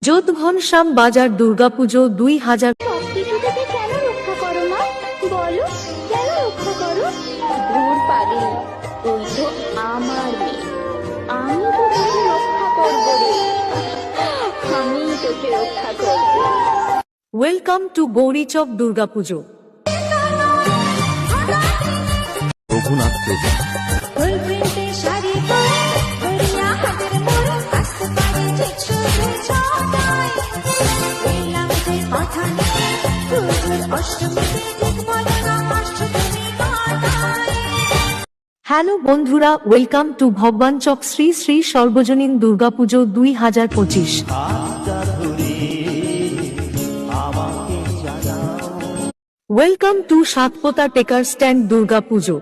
যোধঘনশ্যাম বাজার দুর্গাপুজো 2000। সবকিছু থেকে কেন রক্ষা করো মা? বলো, কেন রক্ষা করো? দূর পাগলি, তুই তো আমার মেয়ে, আমি তো তোকে রক্ষা করবো রে। আমি তোকে রক্ষা করবো। Welcome to Gourichak Durgapuja. Raghunath plaza. Full প্রিন্টে শাড়ি পরে গড়িয়াহাটের মোড়ে আসতে পারে যে ছুটে ছটায়। এলাম যে কথা নিয়ে দুর্গোর অষ্টমীতে দেখবলে না অষ্টমী কাটায়। হ্যালো বন্ধুরা, ওয়েলকাম টু ভগবানচক শ্রী শ্রী সর্বজনীন Durga Puja 2025। Welcome to Satpota taker stand Durga Puja.